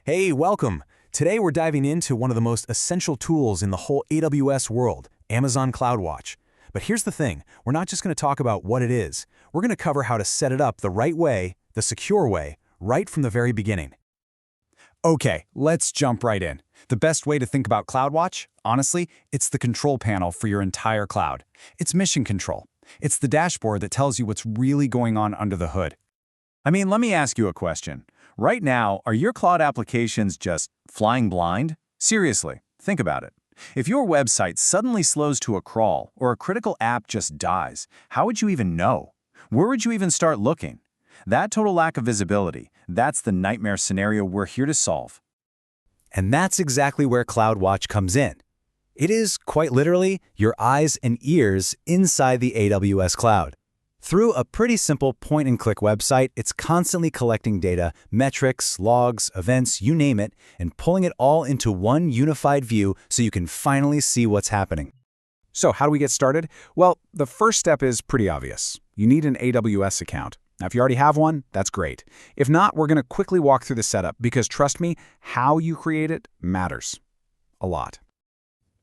Hey, welcome! Today we're diving into one of the most essential tools in the whole AWS world, Amazon CloudWatch. But here's the thing, we're not just going to talk about what it is. We're going to cover how to set it up the right way, the secure way, right from the very beginning. Okay, let's jump right in. The best way to think about CloudWatch, honestly, it's the control panel for your entire cloud. It's mission control. It's the dashboard that tells you what's really going on under the hood. Let me ask you a question. Right now, are your cloud applications just flying blind? Seriously, think about it. If your website suddenly slows to a crawl or a critical app just dies, how would you even know? Where would you even start looking? That total lack of visibility, that's the nightmare scenario we're here to solve. And that's exactly where CloudWatch comes in. It is, quite literally, your eyes and ears inside the AWS cloud. Through a pretty simple point-and-click website, it's constantly collecting data, metrics, logs, events, you name it, and pulling it all into one unified view so you can finally see what's happening. So how do we get started? Well, the first step is pretty obvious. You need an AWS account. Now, if you already have one, that's great. If not, we're going to quickly walk through the setup because, trust me, how you create it matters a lot.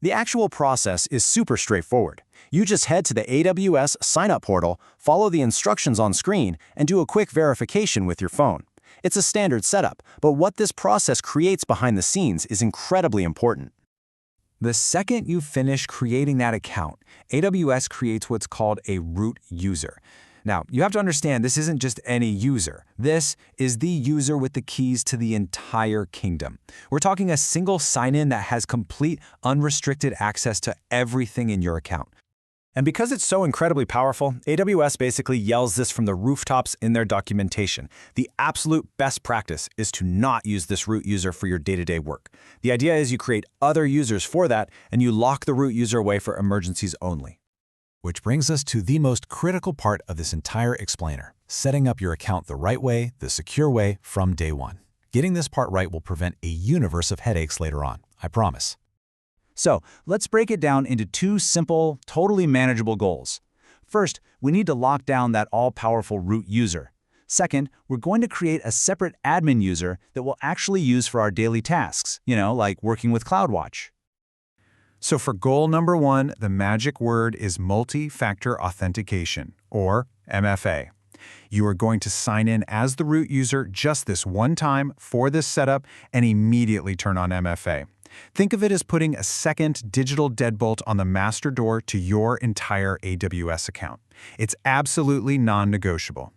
The actual process is super straightforward. You just head to the AWS sign-up portal, follow the instructions on screen, and do a quick verification with your phone. It's a standard setup, but what this process creates behind the scenes is incredibly important. The second you finish creating that account, AWS creates what's called a root user. Now, you have to understand this isn't just any user. This is the user with the keys to the entire kingdom. We're talking a single sign-in that has complete, unrestricted access to everything in your account. And because it's so incredibly powerful, AWS basically yells this from the rooftops in their documentation. The absolute best practice is to not use this root user for your day-to-day work. The idea is you create other users for that, and you lock the root user away for emergencies only. Which brings us to the most critical part of this entire explainer, setting up your account the right way, the secure way, from day one. Getting this part right will prevent a universe of headaches later on, I promise. So let's break it down into two simple, totally manageable goals. First, we need to lock down that all-powerful root user. Second, we're going to create a separate admin user that we'll actually use for our daily tasks, like working with CloudWatch. So for goal number one, the magic word is multi-factor authentication, or MFA. You are going to sign in as the root user just this one time for this setup and immediately turn on MFA. Think of it as putting a second digital deadbolt on the master door to your entire AWS account. It's absolutely non-negotiable.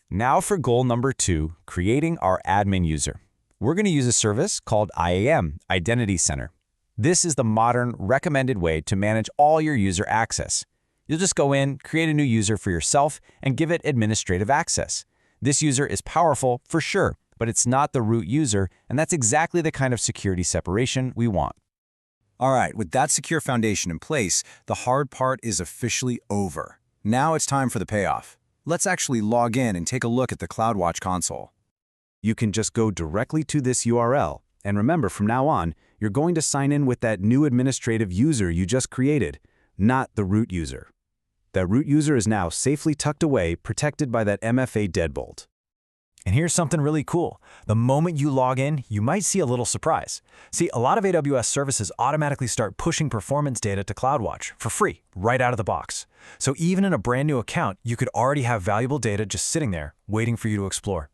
Now for goal number two, creating our admin user. We're going to use a service called IAM, Identity Center. This is the modern, recommended way to manage all your user access. You'll just go in, create a new user for yourself, and give it administrative access. This user is powerful, for sure, but it's not the root user, and that's exactly the kind of security separation we want. All right, with that secure foundation in place, the hard part is officially over. Now it's time for the payoff. Let's actually log in and take a look at the CloudWatch console. You can just go directly to this URL, and remember, from now on, you're going to sign in with that new administrative user you just created, not the root user. That root user is now safely tucked away, protected by that MFA deadbolt. And here's something really cool. The moment you log in, you might see a little surprise. See, a lot of AWS services automatically start pushing performance data to CloudWatch for free, right out of the box. So even in a brand new account, you could already have valuable data just sitting there, waiting for you to explore.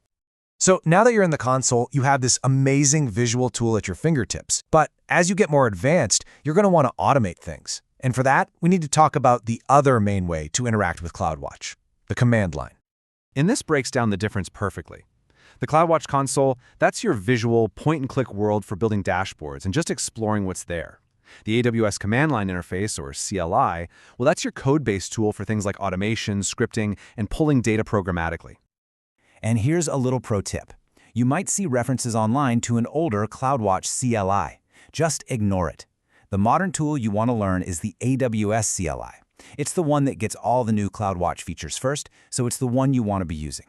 So now that you're in the console, you have this amazing visual tool at your fingertips. But as you get more advanced, you're going to want to automate things. And for that, we need to talk about the other main way to interact with CloudWatch, the command line. And this breaks down the difference perfectly. The CloudWatch console, that's your visual point-and-click world for building dashboards and just exploring what's there. The AWS Command Line Interface, or CLI, well, that's your code-based tool for things like automation, scripting, and pulling data programmatically. And here's a little pro tip. You might see references online to an older CloudWatch CLI. Just ignore it. The modern tool you want to learn is the AWS CLI. It's the one that gets all the new CloudWatch features first, so it's the one you want to be using.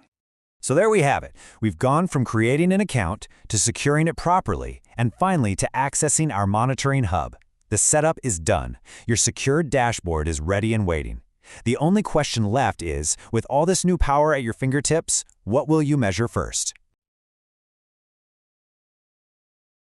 So there we have it. We've gone from creating an account to securing it properly, and finally to accessing our monitoring hub. The setup is done. Your secured dashboard is ready and waiting. The only question left is, with all this new power at your fingertips, what will you measure first?